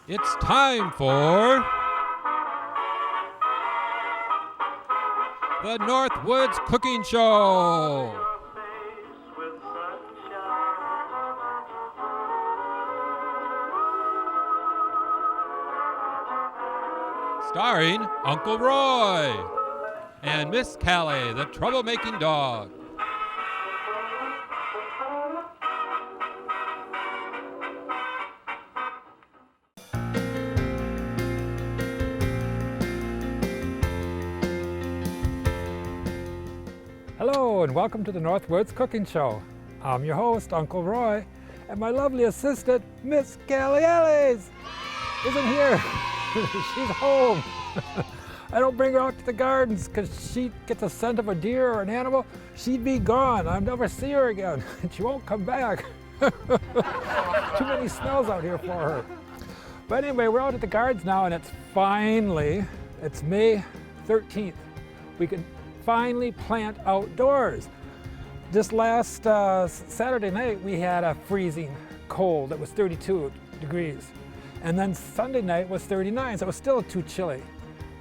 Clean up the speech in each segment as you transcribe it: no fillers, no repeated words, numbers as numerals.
It's time for the Northwoods Cooking Show. Starring Uncle Roy and Miss Callie, the troublemaking dog. Hello and welcome to the Northwoods Cooking Show. I'm your host, Uncle Roy, and my lovely assistant, Miss Callie isn't here. She's home. I don't bring her out to the gardens because she gets a scent of a deer or an animal, she'd be gone. I'll never see her again, and she won't come back. Too many smells out here for her. But anyway, we're out at the gardens now, and it's May 13th. We can finally plant outdoors. This last Saturday night we had a freezing cold. It was 32 degrees. And then Sunday night was 39, so it was still too chilly.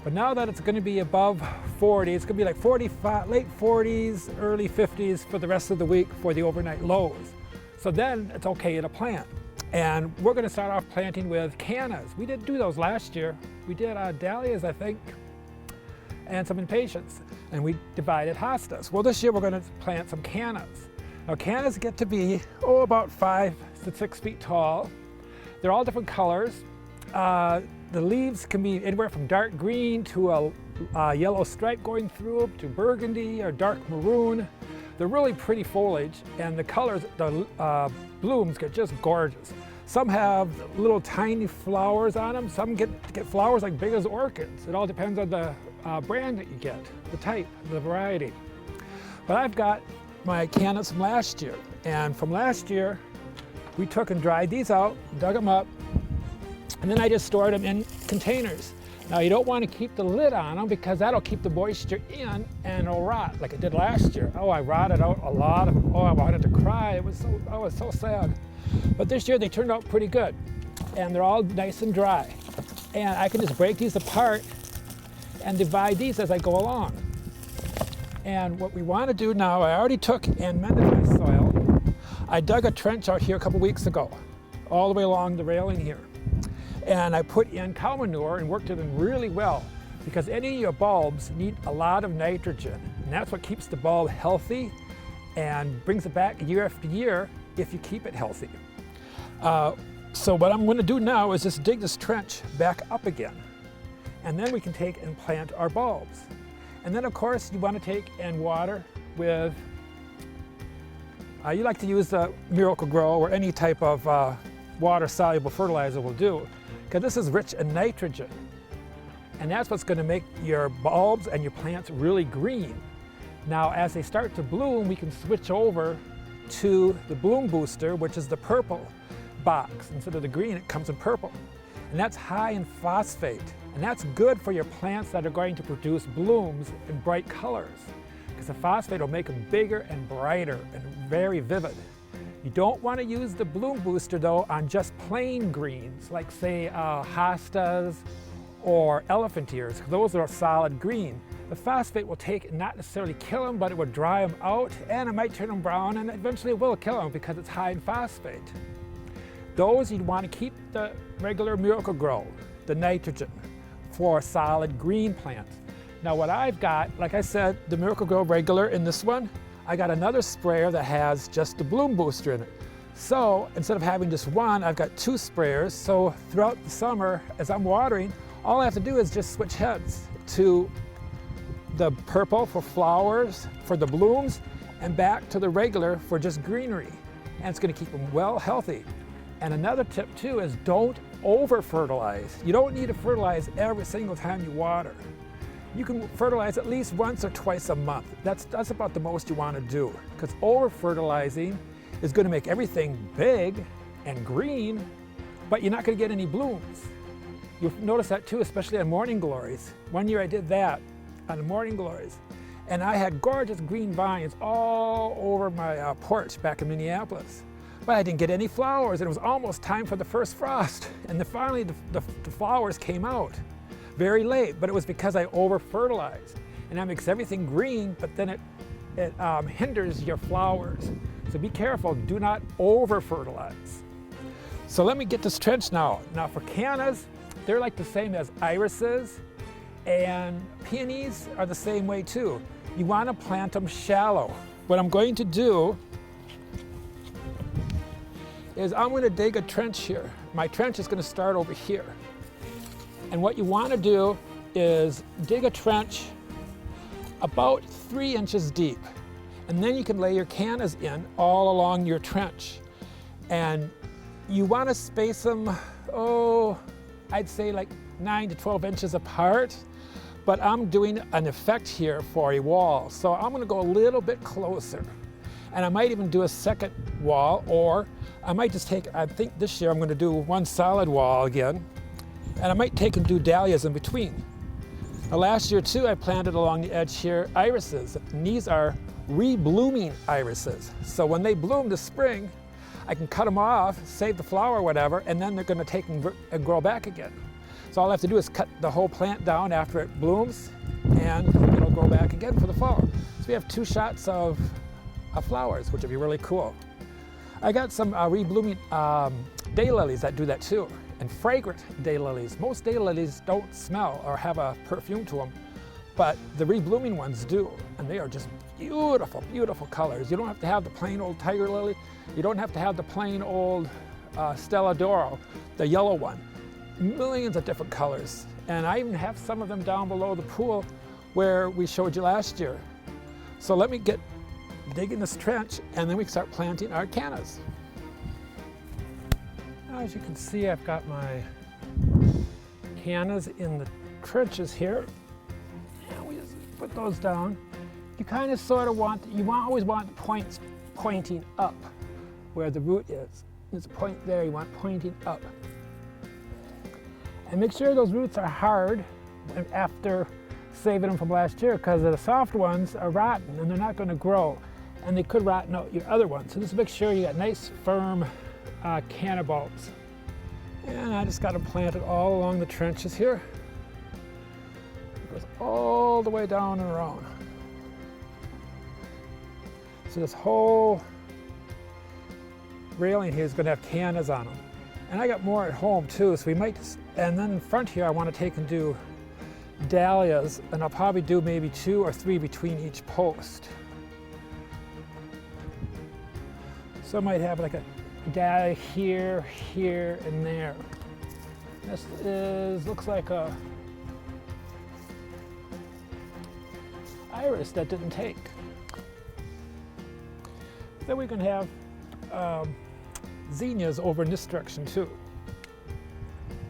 But now that it's going to be above 40, it's going to be like 45, late 40s, early 50s for the rest of the week for the overnight lows. So then it's okay to plant. And we're going to start off planting with Cannas. We didn't do those last year. We did dahlias, I think, and some impatiens, and we divided hostas. Well, this year we're going to plant some cannas. Now, cannas get to be, about 5 to 6 feet tall. They're all different colors. The leaves can be anywhere from dark green to a yellow stripe going through to burgundy or dark maroon. They're really pretty foliage, and the colors, the blooms get just gorgeous. Some have little tiny flowers on them. Some get flowers like big as orchids. It all depends on the brand that you get, the type, the variety. But I've got my cannas from last year, and from last year we took and dried these out, dug them up, and then I just stored them in containers. Now you don't want to keep the lid on them because that'll keep the moisture in and it'll rot like it did last year. Oh, I rotted out a lot of them. Oh, I wanted to cry. It was so sad. But this year they turned out pretty good, and they're all nice and dry. And I can just break these apart and divide these as I go along. And what we want to do now, I already took and mended my soil. I dug a trench out here a couple weeks ago, all the way along the railing here. And I put in cow manure and worked it in really well, because any of your bulbs need a lot of nitrogen. And that's what keeps the bulb healthy and brings it back year after year if you keep it healthy. So what I'm going to do now is just dig this trench back up again. And then we can take and plant our bulbs. And then of course you want to take and water with, you like to use the Miracle-Gro or any type of water-soluble fertilizer will do, because this is rich in nitrogen. And that's what's going to make your bulbs and your plants really green. Now as they start to bloom, we can switch over to the bloom booster, which is the purple box. Instead of the green, it comes in purple. And that's high in phosphate. And that's good for your plants that are going to produce blooms in bright colors, because the phosphate will make them bigger and brighter and very vivid. You don't want to use the bloom booster though on just plain greens, like say hostas or elephant ears, because those are solid green. The phosphate will take and not necessarily kill them, but it will dry them out, and it might turn them brown, and eventually it will kill them because it's high in phosphate. Those you'd want to keep the regular Miracle-Gro, the nitrogen, for solid green plants. Now what I've got, like I said, the Miracle-Gro regular in this one, I got another sprayer that has just the bloom booster in it. So instead of having just one, I've got 2 sprayers. So throughout the summer, as I'm watering, all I have to do is just switch heads to the purple for flowers, for the blooms, and back to the regular for just greenery. And it's going to keep them well healthy. And another tip too is don't over fertilize. You don't need to fertilize every single time you water. You can fertilize at least once or twice a month. That's about the most you want to do, because over fertilizing is going to make everything big and green, but you're not going to get any blooms. You'll notice that too, especially on morning glories. One year I did that on the morning glories, and I had gorgeous green vines all over my porch back in Minneapolis. But I didn't get any flowers, and it was almost time for the first frost. And then finally the flowers came out very late, but it was because I over-fertilized. And that makes everything green, but then it hinders your flowers. So be careful, do not over-fertilize. So let me get this trench now. Now for cannas, they're like the same as irises, and peonies are the same way too. You want to plant them shallow. What I'm going to do is I'm going to dig a trench here. My trench is going to start over here. And what you want to do is dig a trench about 3 inches deep. And then you can lay your cannas in all along your trench. And you want to space them, I'd say like 9 to 12 inches apart. But I'm doing an effect here for a wall. So I'm going to go a little bit closer. And I might even do a second wall, or I might just take, I think this year I'm going to do one solid wall again. And I might take and do dahlias in between. Now last year too, I planted along the edge here irises. And these are reblooming irises. So when they bloom this spring, I can cut them off, save the flower or whatever, and then they're going to take and grow back again. So all I have to do is cut the whole plant down after it blooms, and it'll grow back again for the fall. So we have 2 shots of flowers, which would be really cool. I got some reblooming daylilies that do that too, and fragrant daylilies. Most daylilies don't smell or have a perfume to them, but the reblooming ones do, and they are just beautiful, beautiful colors. You don't have to have the plain old tiger lily. You don't have to have the plain old Stella d'Oro, the yellow one. Millions of different colors. And I even have some of them down below the pool where we showed you last year. So let me get digging this trench, and then we can start planting our cannas. Now, as you can see, I've got my cannas in the trenches here. And we just put those down. You kind of sort of want, always want the points pointing up where the root is. There's a point there, you want pointing up. And make sure those roots are hard after saving them from last year, because the soft ones are rotten and they're not going to grow, and they could rotten out your other ones. So just make sure you got nice firm canna bulbs. And I just got them planted all along the trenches here. It goes all the way down and around. So this whole railing here is going to have cannas on them. And I got more at home too, so we might just, and then in front here I want to take and do dahlias, and I'll probably do maybe 2 or 3 between each post. So I might have like a dahlia here, here, and there. This looks like a iris that didn't take. Then we can have zinnias over in this direction too.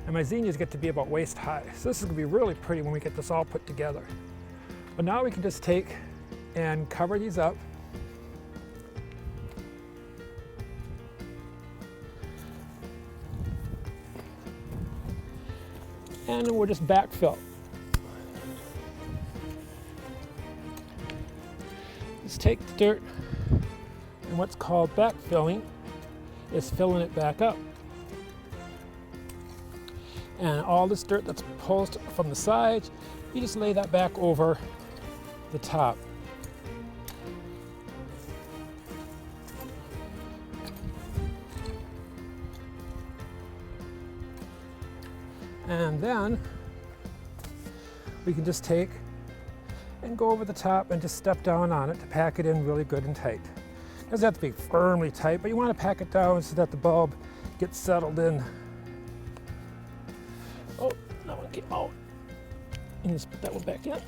And my zinnias get to be about waist high. So this is going to be really pretty when we get this all put together. But now we can just take and cover these up. And we'll just backfill. Just take the dirt, and what's called backfilling is filling it back up. And all this dirt that's pulled from the sides, you just lay that back over the top. And then we can just take and go over the top and just step down on it to pack it in really good and tight. It doesn't have to be firmly tight, but you want to pack it down so that the bulb gets settled in. Oh, that one came out. And just put that one back in.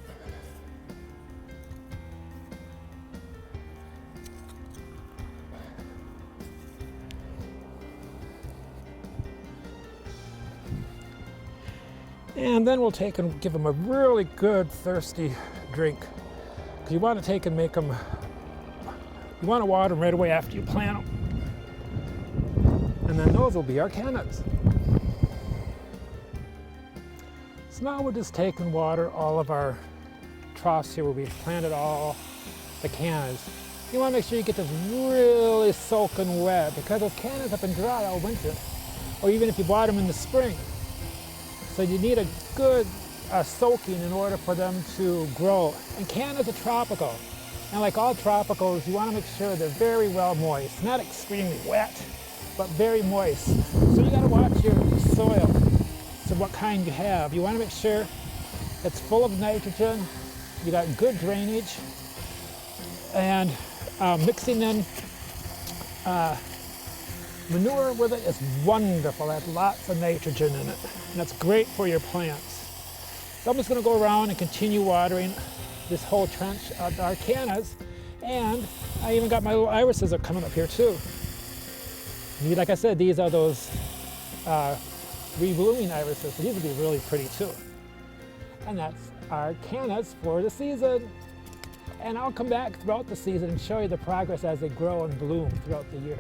And then we'll take and give them a really good thirsty drink. Because you want to take and make them, you want to water them right away after you plant them. And then those will be our cannas. So now we'll just take and water all of our troughs here where we've planted all the cannas. You want to make sure you get this really soaking wet because those cannas have been dry all winter, or even if you bought them in the spring. So you need a good soaking in order for them to grow. And cannas are tropical. And like all tropicals, you want to make sure they're very well moist. Not extremely wet, but very moist. So you got to watch your soil, so what kind you have. You want to make sure it's full of nitrogen, you got good drainage, and mixing in manure with it is wonderful. It has lots of nitrogen in it, and that's great for your plants. So I'm just going to go around and continue watering this whole trench of our cannas, and I even got my little irises are coming up here too. Like I said, these are those reblooming irises, so these will be really pretty too. And that's our cannas for the season. And I'll come back throughout the season and show you the progress as they grow and bloom throughout the year.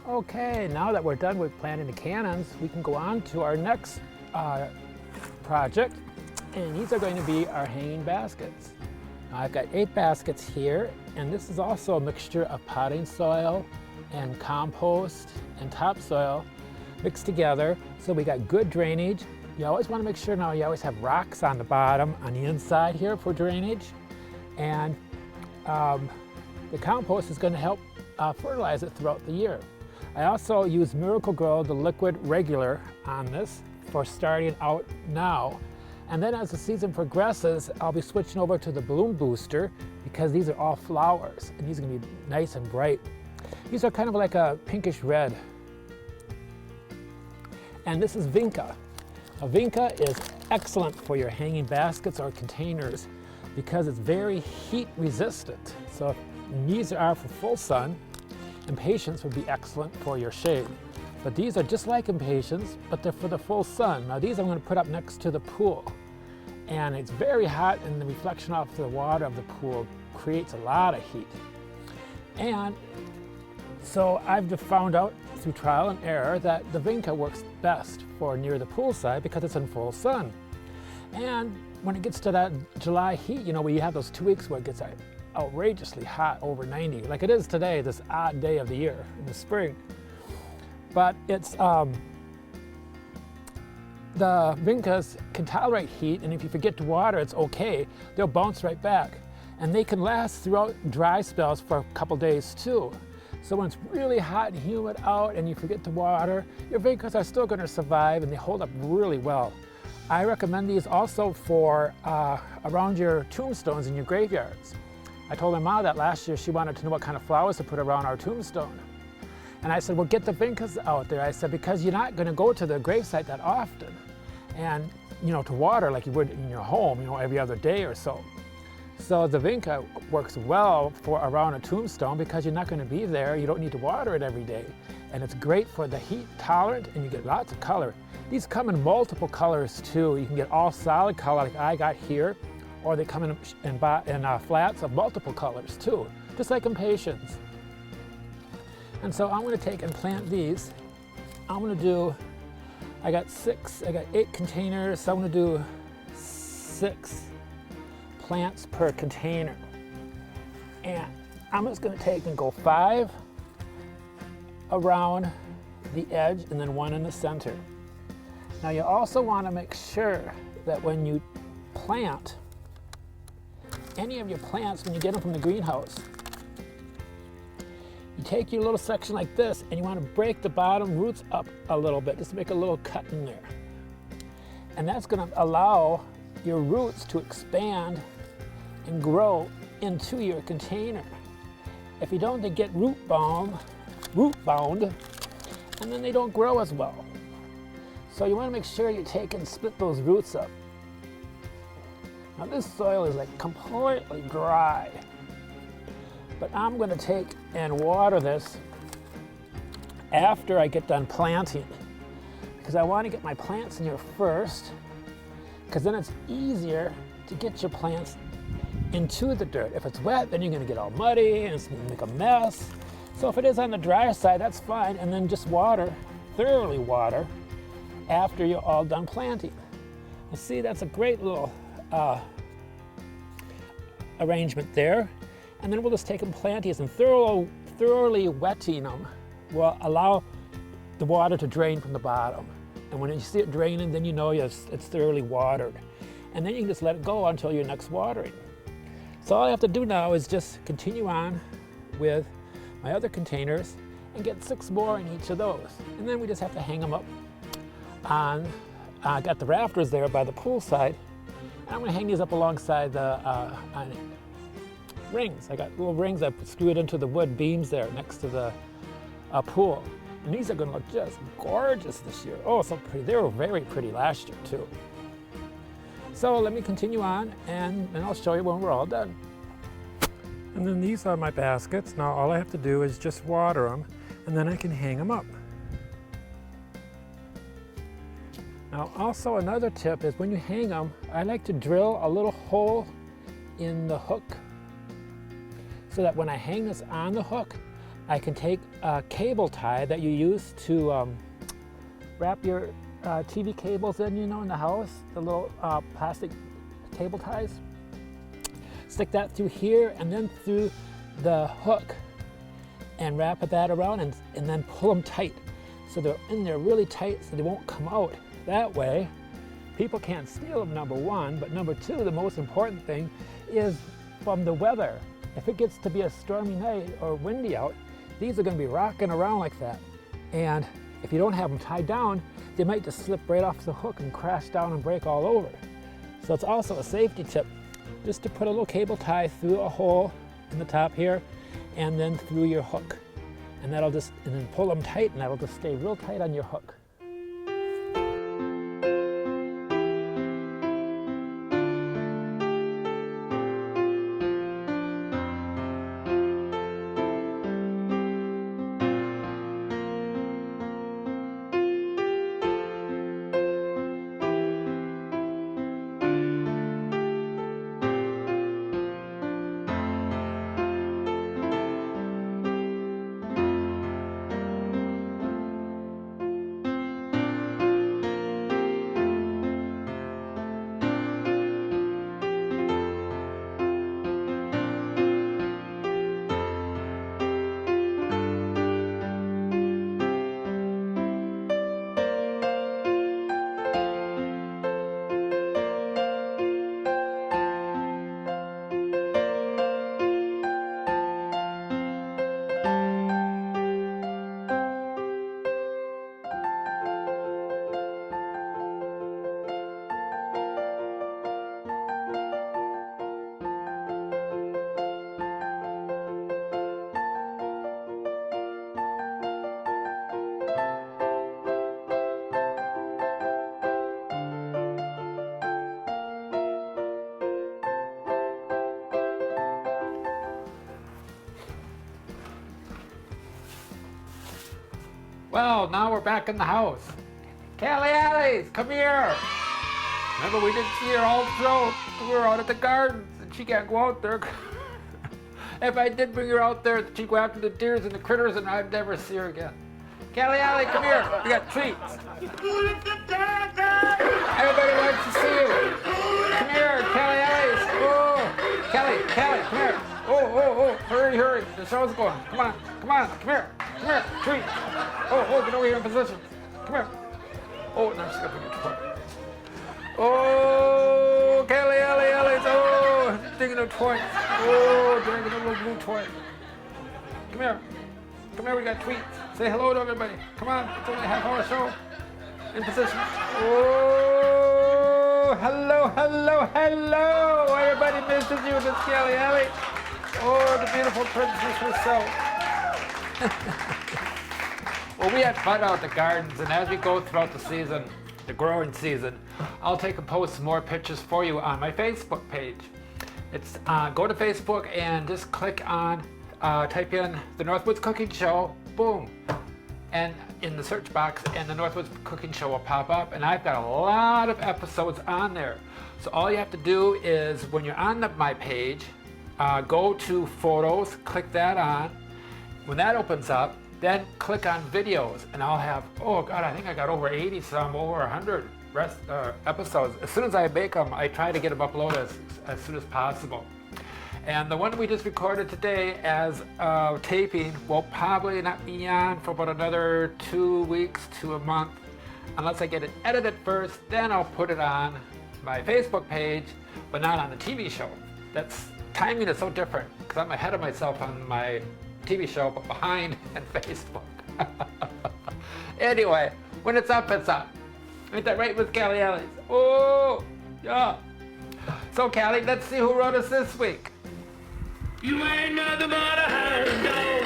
Okay, now that we're done with planting the cannons, we can go on to our next project, and these are going to be our hanging baskets. Now, I've got 8 baskets here, and this is also a mixture of potting soil and compost and topsoil mixed together, so we got good drainage. You always want to make sure now you always have rocks on the bottom, on the inside here for drainage, and the compost is going to help fertilize it throughout the year. I also use Miracle Grow, the liquid regular, on this for starting out now. And then as the season progresses, I'll be switching over to the Bloom Booster because these are all flowers and these are gonna be nice and bright. These are kind of like a pinkish red. And this is Vinca. Now, Vinca is excellent for your hanging baskets or containers because it's very heat resistant. So these are for full sun. Impatiens would be excellent for your shade. But these are just like Impatiens, but they're for the full sun. Now these I'm going to put up next to the pool. And it's very hot and the reflection off the water of the pool creates a lot of heat. And so I've found out through trial and error that the Vinca works best for near the pool side because it's in full sun. And when it gets to that July heat, you know, where you have those 2 weeks where it gets outrageously hot, over 90, like it is today, this odd day of the year in the spring. But it's, the Vincas can tolerate heat, and if you forget to water, it's okay. They'll bounce right back. And they can last throughout dry spells for a couple days too. So when it's really hot and humid out and you forget to water, your Vincas are still gonna survive and they hold up really well. I recommend these also for around your tombstones in your graveyards. I told my mom that last year she wanted to know what kind of flowers to put around our tombstone. And I said, well, get the Vincas out there. I said, because you're not going to go to the gravesite that often and, you know, to water like you would in your home, you know, every other day or so. So the Vinca works well for around a tombstone because you're not going to be there. You don't need to water it every day. And it's great for the heat tolerant and you get lots of color. These come in multiple colors too. You can get all solid color like I got here, or they come in flats of multiple colors too, just like Impatiens. And so I'm going to take and plant these. I'm going to do, I got 8 containers, so I'm going to do 6 plants per container. And I'm just going to take and go 5 around the edge and then 1 in the center. Now you also want to make sure that when you plant any of your plants, when you get them from the greenhouse, you take your little section like this and you want to break the bottom roots up a little bit, just to make a little cut in there. And that's going to allow your roots to expand and grow into your container. If you don't, they get root bound, and then they don't grow as well. So you want to make sure you take and split those roots up. Now this soil is like completely dry, but I'm going to take and water this after I get done planting, because I want to get my plants in here first, because then it's easier to get your plants into the dirt. If it's wet, then you're going to get all muddy and it's going to make a mess. So if it is on the drier side, that's fine, and then just water, thoroughly water, after you're all done planting. You see, that's a great little arrangement there. And then we'll just take and plant these, and thoroughly wetting them will allow the water to drain from the bottom. And when you see it draining, then you know it's thoroughly watered. And then you can just let it go until your next watering. So all I have to do now is just continue on with my other containers and get 6 more in each of those. And then we just have to hang them up on, I got the rafters there by the pool side. And I'm going to hang these up alongside the rings. I got little rings I screwed into the wood beams there next to the pool. And these are going to look just gorgeous this year. Oh, so pretty. They were very pretty last year too. So let me continue on and I'll show you when we're all done. And then these are my baskets. Now all I have to do is just water them and then I can hang them up. Now also another tip is when you hang them, I like to drill a little hole in the hook so that when I hang this on the hook, I can take a cable tie that you use to wrap your TV cables in, you know, in the house, the little plastic cable ties. Stick that through here and then through the hook and wrap that around and then pull them tight. So they're in there really tight so they won't come out. That way, people can't steal them, number one, but number two, the most important thing is from the weather. If it gets to be a stormy night or windy out, these are going to be rocking around like that. And if you don't have them tied down, they might just slip right off the hook and crash down and break all over. So it's also a safety tip just to put a little cable tie through a hole in the top here and then through your hook. And then pull them tight, and that'll just stay real tight on your hook. Well, now we're back in the house. Callie, Alice, come here. Remember, we didn't see her all through. We were out at the gardens, and she can't go out there. If I did bring her out there, she'd go after the deers and the critters, and I'd never see her again. Callie, Alice, come here. We got treats. Everybody wants to see you. Come here, Callie, Alice. Oh, Callie, come here. Oh, hurry. The show's going. Come on, come here. Treat. Oh, get over here in position. Come here. Oh, now she's got to get toy. Oh, Callie, Alice. Oh, digging a toy. Oh, dragging a little blue toy. Come here, we got tweets. Say hello to everybody. Come on, it's only a half-hour show. In position. Oh, hello. Everybody misses you, Miss Callie, Alice. Oh, the beautiful princess herself. Well, we had fun out at the gardens, and as we go throughout the season, the growing season, I'll take and post more pictures for you on my Facebook page. It's go to Facebook and just click on, type in the Northwoods Cooking Show, boom, and in the search box, and the Northwoods Cooking Show will pop up, and I've got a lot of episodes on there. So all you have to do is, when you're on my page, go to Photos, click that on. When that opens up, then click on Videos, and I'll have, oh God, I think I got over 80 some, over 100 episodes. As soon as I make them, I try to get them uploaded as soon as possible. And the one we just recorded today as taping will probably not be on for about another 2 weeks to a month, unless I get it edited first, then I'll put it on my Facebook page, but not on the TV show. Timing is so different, because I'm ahead of myself on my TV show, but behind in Facebook. Anyway, when it's up, it's up. Ain't that right, Miss Callie, Alice? Oh, yeah. So, Callie, let's see who wrote us this week. You ain't nothing but a hound dog.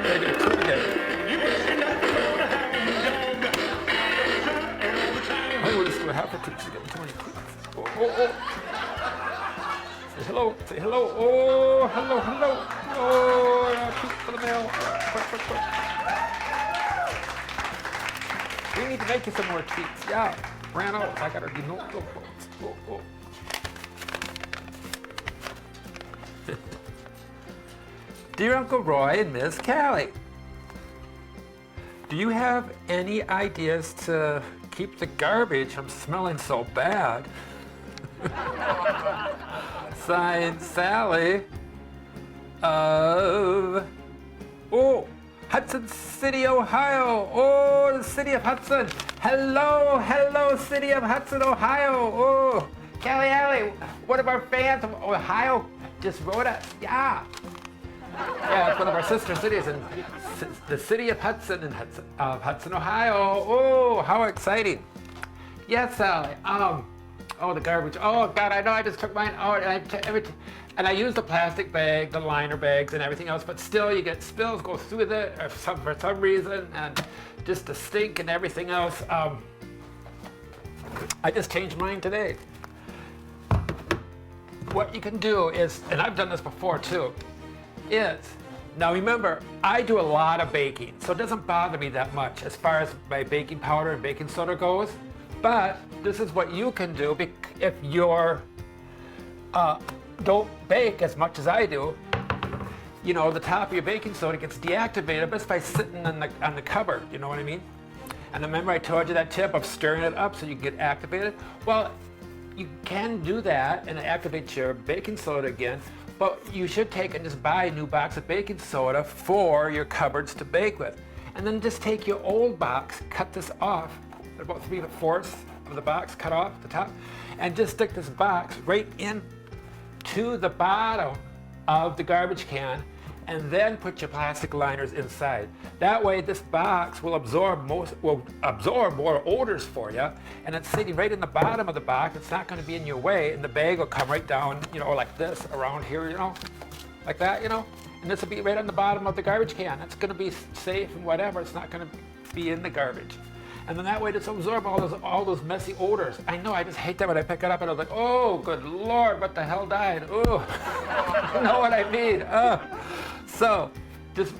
Maybe it's two again. You ain't nothing but a hound dog. I will just do a half a tweet. She's getting too many tweets. Oh. Say hello. Oh, hello. Oh, yeah, tweet for the mail. Quick. We need to make you some more tweets. Yeah, ran out. I gotta do notebooks. Oh. Dear Uncle Roy and Miss Callie, do you have any ideas to keep the garbage from smelling so bad? Signed, Sally of Hudson City, Ohio. Oh, the city of Hudson. Hello, city of Hudson, Ohio. Oh, Callie, one of our fans from Ohio just wrote us. Yeah, it's one of our sister cities in the city of Hudson in Hudson, Ohio. Oh, how exciting! Yes, Sally. Oh, the garbage. Oh God, I know. I just took mine out, and I used the plastic bag, the liner bags, and everything else. But still, you get spills go through it for some reason, and just the stink and everything else. I just changed mine today. What you can do is, and I've done this before too, is, now remember, I do a lot of baking, so it doesn't bother me that much as far as my baking powder and baking soda goes. But this is what you can do if you're don't bake as much as I do. You know, the top of your baking soda gets deactivated just by sitting on the cupboard. You know what I mean? And remember I told you that tip of stirring it up so you can get activated? Well, you can do that and activate your baking soda again, but you should take and just buy a new box of baking soda for your cupboards to bake with. And then just take your old box, cut this off, about 3/4 of the box, cut off the top, and just stick this box right in to the bottom of the garbage can, and then put your plastic liners inside. That way this box will absorb more odors for you, and it's sitting right in the bottom of the box. It's not going to be in your way, and the bag will come right down, you know, like this, around here, you know, like that, you know, and this will be right on the bottom of the garbage can. It's going to be safe and whatever. It's not going to be in the garbage. And then that way just absorb all those messy odors. I know, I just hate that when I pick it up and I'm like, oh, good Lord, what the hell died? Oh, you know what I mean? So just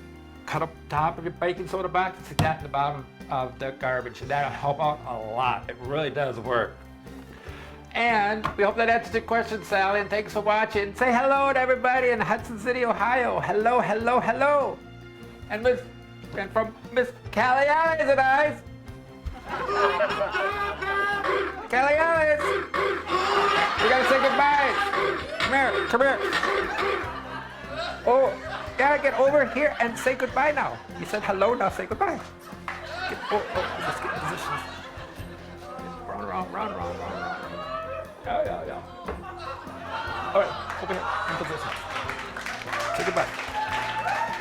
cut up top of your baking soda box and stick that in the bottom of the garbage. And that'll help out a lot. It really does work. And we hope that answers your question, Sally, and thanks for watching. Say hello to everybody in Hudson City, Ohio. Hello, hello, hello. And from Miss Callie and I. Callie Alice! We gotta say goodbye! Come here, come here! Oh, gotta get over here and say goodbye now. You said hello, now say goodbye. Let's get in position. Round. Yeah. All right, over here, in position. Say goodbye.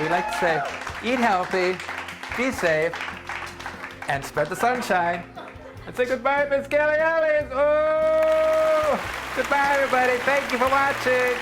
We like to say, eat healthy, be safe, and spread the sunshine. And say goodbye, Miss Callie Alice. Oh, goodbye, everybody. Thank you for watching.